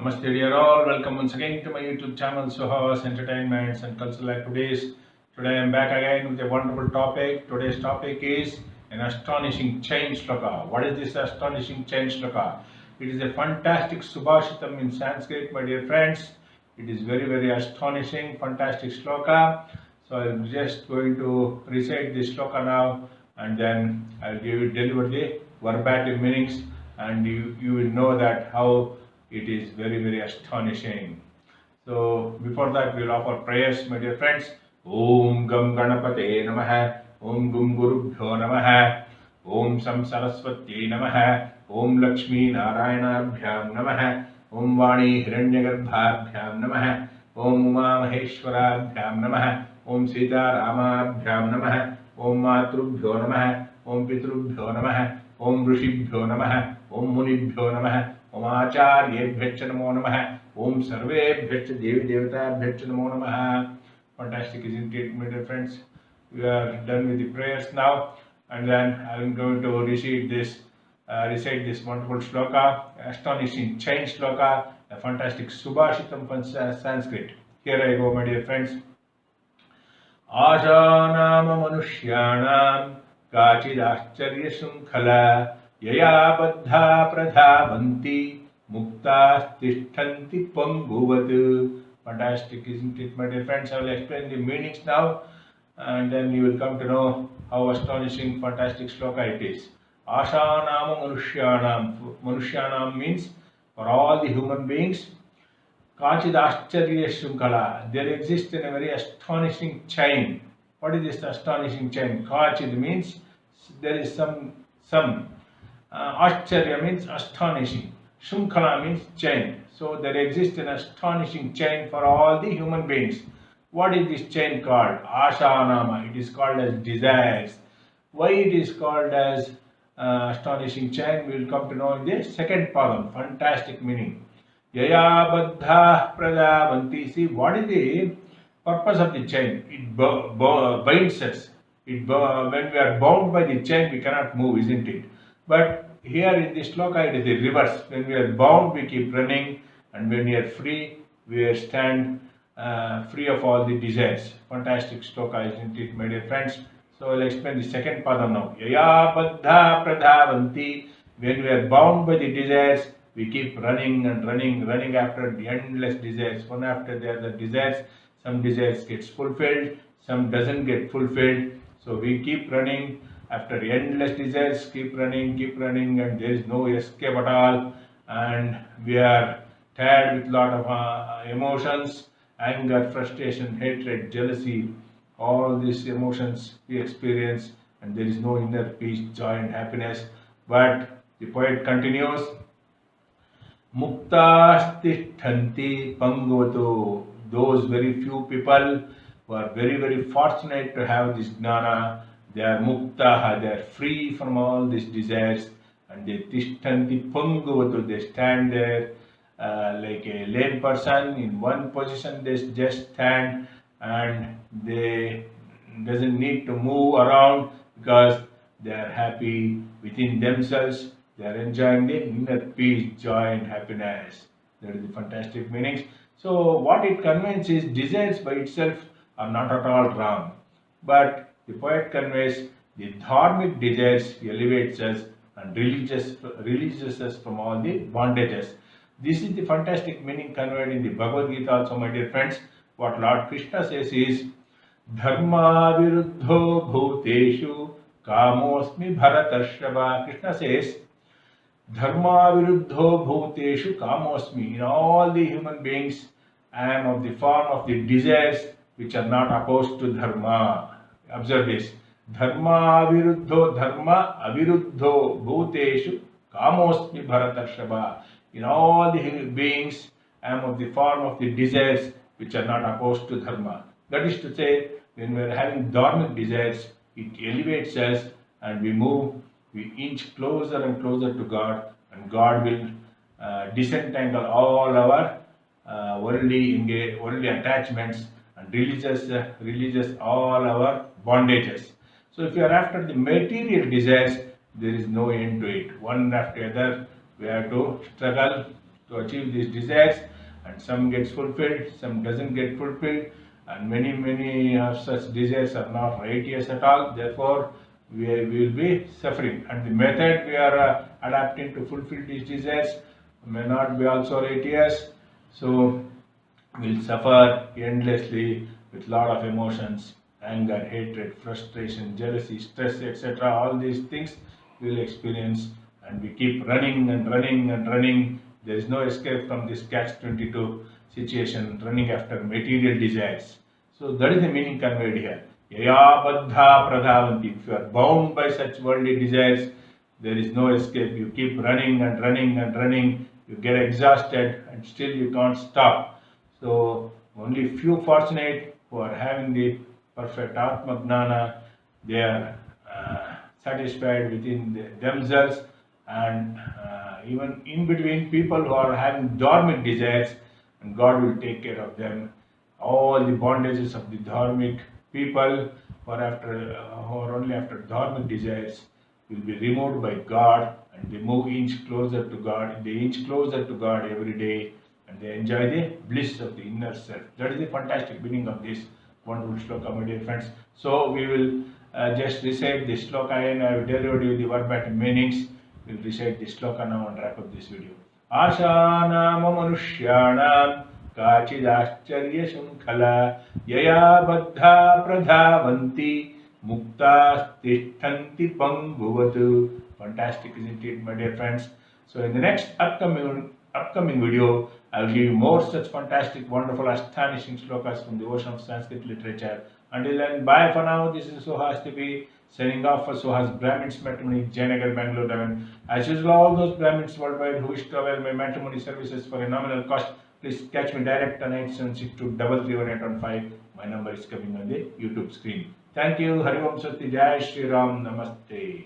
Namaste dear all, welcome once again to my YouTube channel Suhas Entertainments and Cultural Activities. Today I am back again with a wonderful topic. Today's topic is an astonishing chain shloka. What is this astonishing chain shloka? It is a fantastic SUBHAASHITHAM in Sanskrit, my dear friends. It is very astonishing, fantastic shloka. So I am just going to recite this shloka now, and then I will deliver the verbatim meanings, and you will know that how it is very astonishing. So before that, we will offer prayers, my dear friends. Om Gam Ganapate Namaha, Om Gum Gurubhyo Namaha, Om Sam Saraswati Namaha, Om Lakshmi Narayana Namaha, Om Vani Hiranyagarbhabhyam Namaha, Om Uma Maheshwarabhyam Namaha, Om Sita Ramabhyam Namaha, Om Matrubhyo Namaha, Om Pitrubhyo Namaha, Om Rishibhyo Namaha, Om Munibhyo Namaha, Om Acharyebhyacha Namo Namaha, Om Sarvebhyacha Devi Devatabhyacha Namo Namaha. Fantastic, isn't it, my dear friends? We are done with the prayers now, and then I am going to recite this wonderful shloka, astonishing chain shloka, a fantastic SUBHAASHITHAM from Sanskrit. Here I go, my dear friends. Ashanam Manushyanam Kachidashcharya Shrinkhala Yaya Baddha Pradhavanti Muktas Tishtanti Panguvat. Fantastic, isn't it, my dear friends? I will explain the meanings now, and then you will come to know how astonishing, fantastic shloka it is. Ashanam Manushyanam. Manushyanam means for all the human beings. Kachidashcharya Shrinkhala. There exists in a very astonishing chain. What is this astonishing chain? Kachid means there is some. Ashcharya means astonishing. Shrinkhala means chain. So there exists an astonishing chain for all the human beings. What is this chain called? Ashanama. It is called as desires. Why it is called as astonishing chain? We will come to know in the second padam. Fantastic meaning. Yaya baddha pradavanti. See, what is the purpose of the chain? It binds us. When we are bound by the chain, we cannot move, isn't it? But here in this shloka, it is the reverse. When we are bound, we keep running, and when we are free, we stand free of all the desires. Fantastic shloka, isn't it, my dear friends? So I will explain the second padam now. Yaya baddha pradhavanti. When we are bound by the desires, we keep running after the endless desires. One after the other desires. Some desires gets fulfilled, some doesn't get fulfilled. So we keep running after endless desires, keep running, and there is no escape at all. And we are tired with lot of emotions, anger, frustration, hatred, jealousy. All these emotions we experience, and there is no inner peace, joy and happiness. But the poet continues, Muktastishthanti Pangavato. Those very few people who are very fortunate to have this gnana, they are mukta, they are free from all these desires, and they tishtanti pangavatu, they stand there like a lame person in one position. They just stand, and they doesn't need to move around because they are happy within themselves. They are enjoying the inner peace, joy and happiness. That is the fantastic meanings. So what it conveys is desires by itself are not at all wrong, but the poet conveys the dharmic desires elevates us and releases us from all the bondages. This is the fantastic meaning conveyed in the Bhagavad Gita also, my dear friends. What Lord Krishna says is, Dharma viruddho bhuteshu kamosmi bharatarshava. Krishna says, Dharma viruddho bhuteshu kamosmi. In all the human beings, I am of the form of the desires which are not opposed to dharma. Observe this. Dharma aviruddho bhuteshu kamosmi bharatarshava. In all the beings, I am of the form of the desires which are not opposed to dharma. That is to say, when we are having dharmic desires, it elevates us and we inch closer and closer to God, and God will disentangle all our worldly attachments and releases all our bondages. So if you are after the material desires, there is no end to it. One after the other, we have to struggle to achieve these desires, and some gets fulfilled, some doesn't get fulfilled, and many of such desires are not righteous at all. Therefore, we will be suffering, and the method we are adapting to fulfill these desires may not be also righteous. So we'll suffer endlessly with lot of emotions, anger, hatred, frustration, jealousy, stress, etc. All these things we'll experience, and we keep running and running and running. There is no escape from this catch-22 situation, running after material desires. So that is the meaning conveyed here. Yaya baddha pradhavanti. If you are bound by such worldly desires, there is no escape. You keep running and running and running. You get exhausted and still you can't stop. So only few fortunate who are having the perfect Atma Gnana, they are satisfied within themselves, and even in between people who are having dharmic desires, and God will take care of them. All the bondages of the dharmic people who are only after dharmic desires will be removed by God, and they move inch closer to God. They inch closer to God every day, and they enjoy the bliss of the inner self. That is the fantastic meaning of this wonderful shloka, my dear friends. So we will just recite the shloka, and I will deliver you the verbatim meanings. We will recite the shloka now and wrap up this video. Ashanama manushyanam kachidashcharya shankhala yaya baddha pradhavanti mukta tishthanti panguvatu. Fantastic, isn't it, my dear friends? So in the next upcoming video, I will give you more such fantastic, wonderful, astonishing shlokas from the ocean of Sanskrit literature. Until then, bye for now. This is Suhas TV signing off for Suhas Brahmins Matrimony, JNGR, Bengaluru 11. As usual, all those Brahmins worldwide who wish to avail my matrimony services for a nominal cost, please catch me direct on 8762331815. My number is coming on the YouTube screen. Thank you. Hari Om Sati Jai Shri Ram. Namaste.